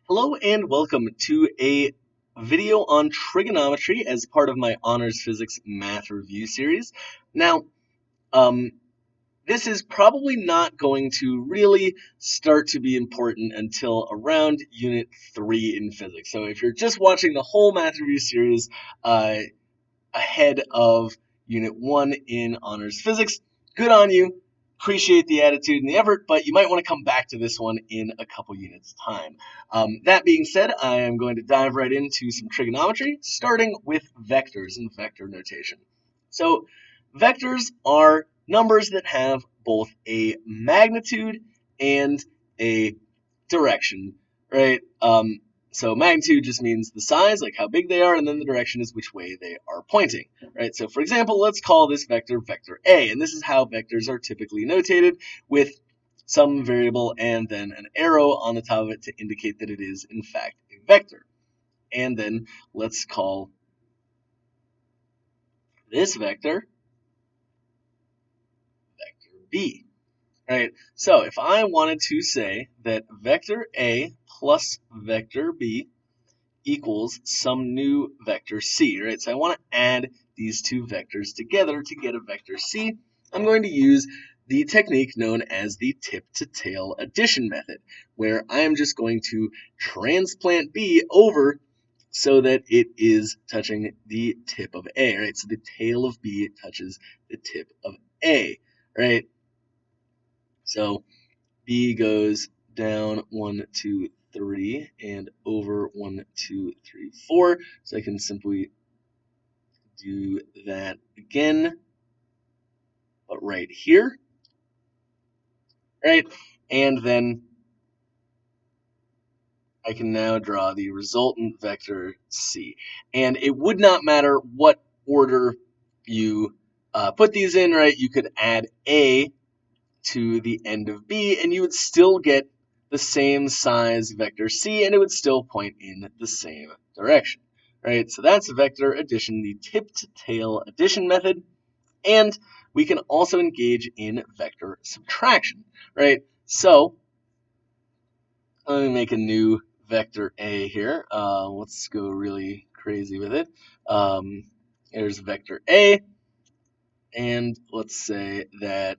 Hello and welcome to a video on trigonometry as part of my Honors Physics Math Review series. Now, um, this is probably not going to really start to be important until around Unit 3 in physics. So if you're just watching the whole Math Review series ahead of Unit 1 in Honors Physics, good on you. Appreciate the attitude and the effort, but you might want to come back to this one in a couple units' time. That being said, I am going to dive right into some trigonometry, starting with vectors and vector notation. So, vectors are numbers that have both a magnitude and a direction, right? So magnitude just means the size, like how big they are, and then the direction is which way they are pointing, right? So for example, let's call this vector vector A, and this is how vectors are typically notated, with some variable and then an arrow on the top of it to indicate that it is in fact a vector. And then let's call this vector vector B. Right, so if I wanted to say that vector A plus vector B equals some new vector C, right? So I want to add these two vectors together to get a vector C. I'm going to use the technique known as the tip-to-tail addition method, where I am just going to transplant B over so that it is touching the tip of A, right? So the tail of B touches the tip of A, right? So B goes down 1, 2, 3, and over 1, 2, 3, 4. So I can simply do that again, but right here, right? And then I can now draw the resultant vector C. And it would not matter what order you put these in, right? You could add A to the end of B, and you would still get the same size vector C, and it would still point in the same direction, right? So that's vector addition, the tip-to-tail addition method, and we can also engage in vector subtraction, right? So let me make a new vector A here. Let's go really crazy with it. There's vector A, and let's say that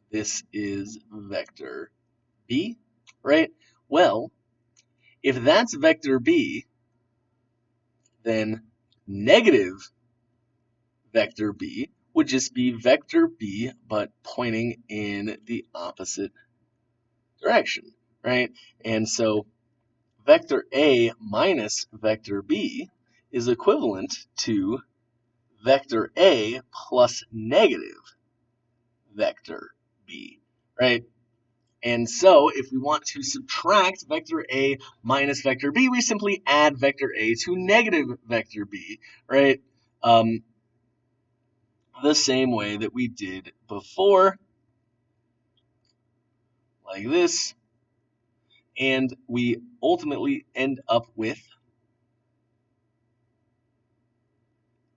this is vector B, right? Well, if that's vector B, then negative vector B would just be vector B, but pointing in the opposite direction, right? And so vector A minus vector B is equivalent to vector A plus negative vector B, right? And so if we want to subtract vector A minus vector B, we simply add vector A to negative vector B, right? The same way that we did before, like this. And we ultimately end up with,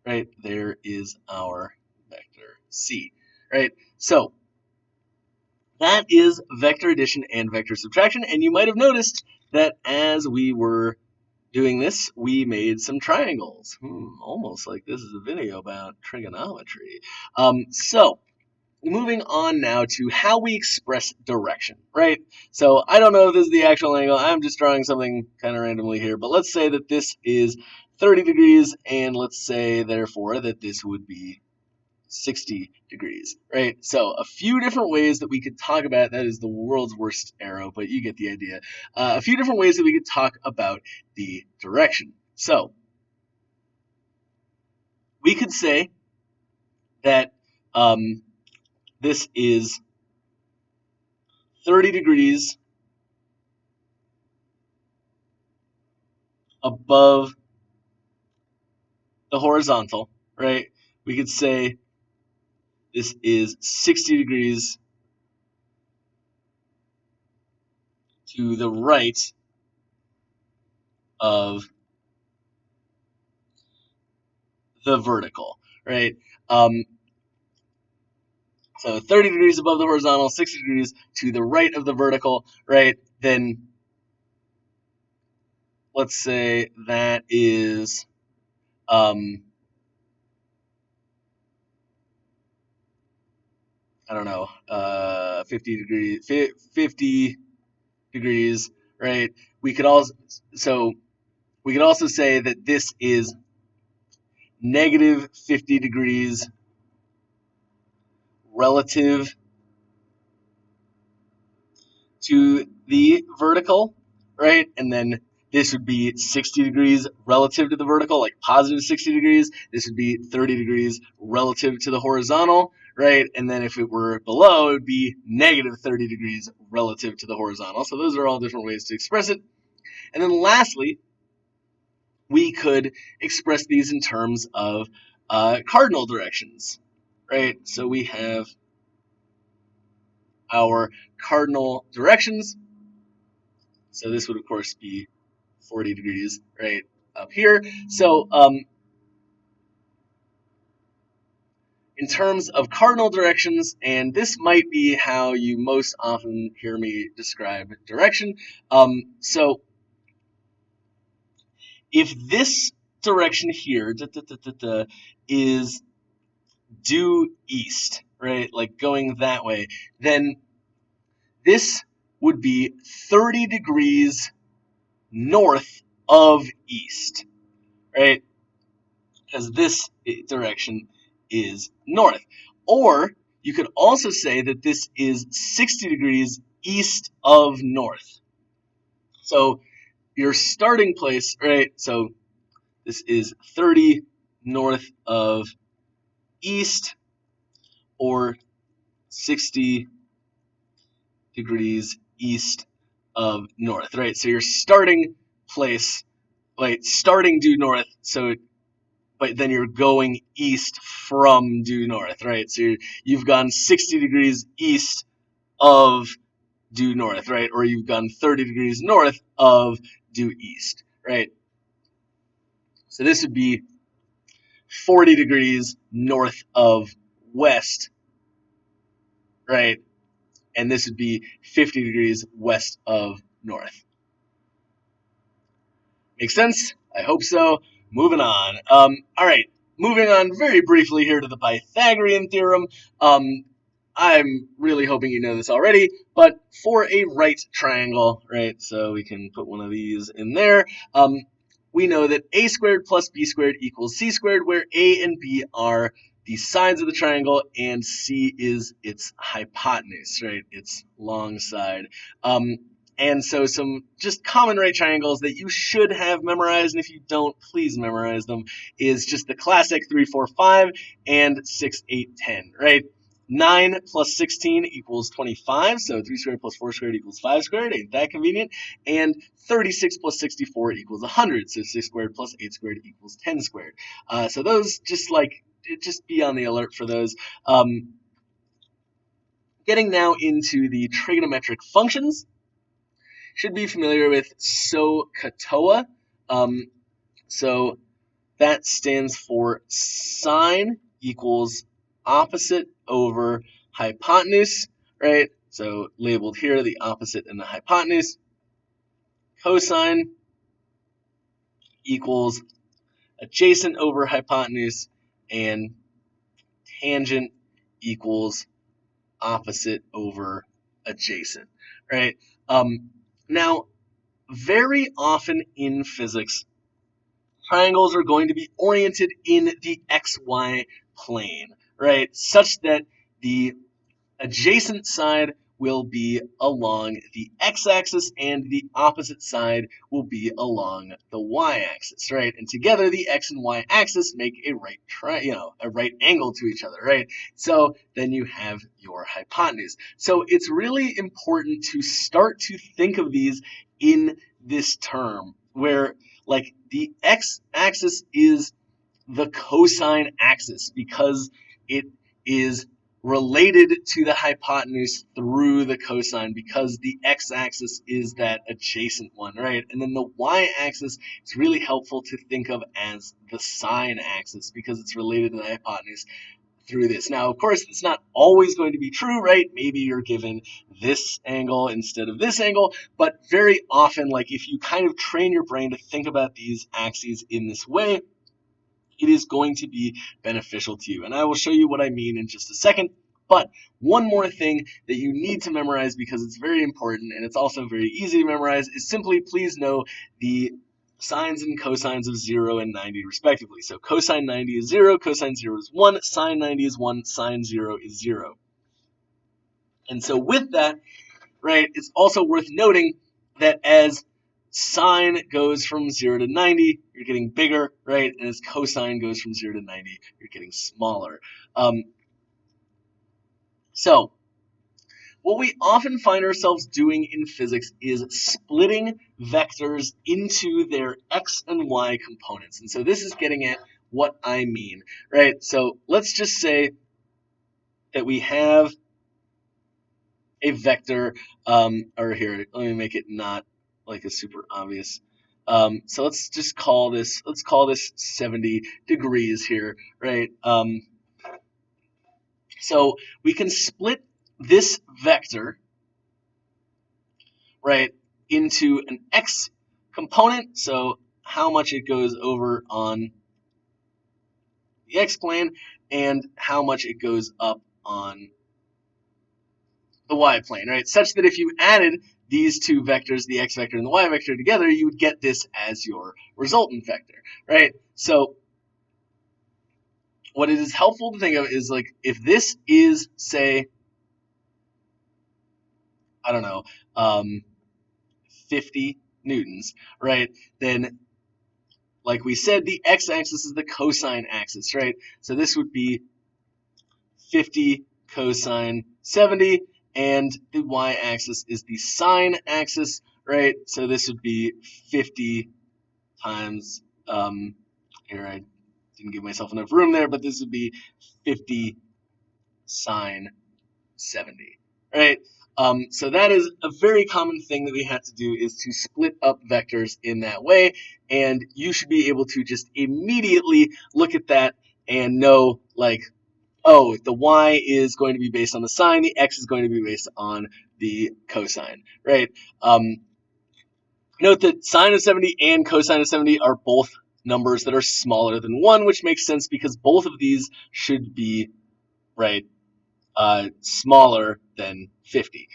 right, there is our vector C, right? So that is vector addition and vector subtraction. And you might have noticed that as we were doing this, we made some triangles. Almost like this is a video about trigonometry. So moving on now to how we express direction, right? So I don't know if this is the actual angle. I'm just drawing something kind of randomly here. But let's say that this is 30 degrees, and let's say, therefore, that this would be 60 degrees, right? So a few different ways that we could talk about, that is the world's worst arrow, but you get the idea. A few different ways that we could talk about the direction. So we could say that this is 30 degrees above the horizontal, right? We could say this is 60 degrees to the right of the vertical, right? So 30 degrees above the horizontal, 60 degrees to the right of the vertical, right? Then let's say that is I don't know, 50 degrees, 50 degrees, right? We could also say that this is negative 50 degrees relative to the vertical, right? And then this would be 60 degrees relative to the vertical, like positive 60 degrees. This would be 30 degrees relative to the horizontal, right? And then if it were below, it would be negative 30 degrees relative to the horizontal. So those are all different ways to express it. And then lastly, we could express these in terms of cardinal directions, right? So we have our cardinal directions. So this would, of course, be 40 degrees right up here. So in terms of cardinal directions, and this might be how you most often hear me describe direction. So if this direction here is due east, right, like going that way, then this would be 30 degrees north of east, right? Because this direction is north. Or you could also say that this is 60 degrees east of north. So your starting place, right? So this is 30 north of east, or 60 degrees east of north, right? So your starting place, like starting due north, so but then you're going east from due north, right? So you've gone 60 degrees east of due north, right? Or you've gone 30 degrees north of due east, right? So this would be 40 degrees north of west, right? And this would be 50 degrees west of north. Make sense? I hope so. Moving on. All right. Moving on very briefly here to the Pythagorean theorem. I'm really hoping you know this already, but for a right triangle, right, so we can put one of these in there, we know that a squared plus b squared equals c squared, where a and b are the sides of the triangle and c is its hypotenuse, right, its long side. And so some just common right triangles that you should have memorized, and if you don't, please memorize them, is just the classic 3, 4, 5 and 6, 8, 10, right? 9 plus 16 equals 25, so 3 squared plus 4 squared equals 5 squared, ain't that convenient? And 36 plus 64 equals 100, so 6 squared plus 8 squared equals 10 squared. So those, just be on the alert for those. Getting now into the trigonometric functions, should be familiar with SOHCAHTOA. So that stands for sine equals opposite over hypotenuse, right? So labeled here, the opposite and the hypotenuse. Cosine equals adjacent over hypotenuse, and tangent equals opposite over adjacent, right? Now, very often in physics, triangles are going to be oriented in the xy plane, right? Such that the adjacent side will be along the x-axis and the opposite side will be along the y-axis, right? And together the x and y-axis make a right angle to each other, right? So then you have your hypotenuse. So it's really important to start to think of these in this term, where like the x-axis is the cosine axis because it is related to the hypotenuse through the cosine, because the x-axis is that adjacent one, right? And then the y-axis is really helpful to think of as the sine axis because it's related to the hypotenuse through this. Now, of course, it's not always going to be true, right? Maybe you're given this angle instead of this angle, but very often, like if you kind of train your brain to think about these axes in this way, it is going to be beneficial to you. And I will show you what I mean in just a second. But one more thing that you need to memorize, because it's very important and it's also very easy to memorize, is simply please know the sines and cosines of 0 and 90 respectively. So cosine 90 is 0, cosine 0 is 1, sine 90 is 1, sine 0 is 0. And so with that, right, it's also worth noting that as sine goes from 0 to 90, you're getting bigger, right? And as cosine goes from 0 to 90, you're getting smaller. So what we often find ourselves doing in physics is splitting vectors into their x and y components. And so this is getting at what I mean, right? So let's just say that we have a vector, or here, let me make it not like a super obvious. So let's just call this 70 degrees here, right? So we can split this vector, right, into an x component, so how much it goes over on the x-plane, and how much it goes up on the y-plane, right? Such that if you added these two vectors, the x vector and the y vector together, you would get this as your resultant vector, right? So what it is helpful to think of is like if this is, say, I don't know, 50 newtons, right? Then, like we said, the x-axis is the cosine axis, right? So this would be 50 cosine 70, and the y-axis is the sine axis, right? So this would be 50 times, here I didn't give myself enough room there, but this would be 50 sine 70, right? So that is a very common thing that we have to do, is to split up vectors in that way, and you should be able to just immediately look at that and know, like, oh, the y is going to be based on the sine, the x is going to be based on the cosine, right? Note that sine of 70 and cosine of 70 are both numbers that are smaller than 1, which makes sense because both of these should be, right, smaller than 50,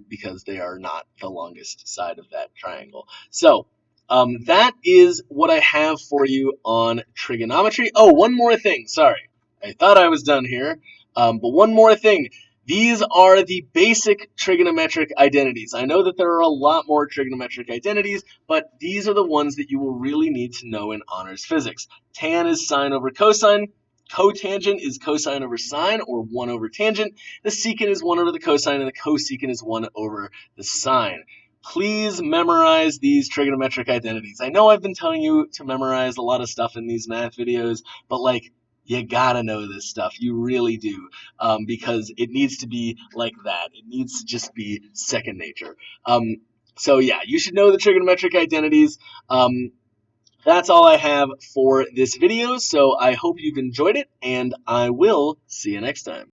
because they are not the longest side of that triangle. So that is what I have for you on trigonometry. Oh, one more thing. Sorry. I thought I was done here, but one more thing. These are the basic trigonometric identities. I know that there are a lot more trigonometric identities, but these are the ones that you will really need to know in honors physics. Tan is sine over cosine. Cotangent is cosine over sine, or 1 over tangent. The secant is 1 over the cosine, and the cosecant is 1 over the sine. Please memorize these trigonometric identities. I know I've been telling you to memorize a lot of stuff in these math videos, but like, you gotta know this stuff. You really do, because it needs to be like that. It needs to just be second nature. So yeah, you should know the trigonometric identities. That's all I have for this video, so I hope you've enjoyed it, and I will see you next time.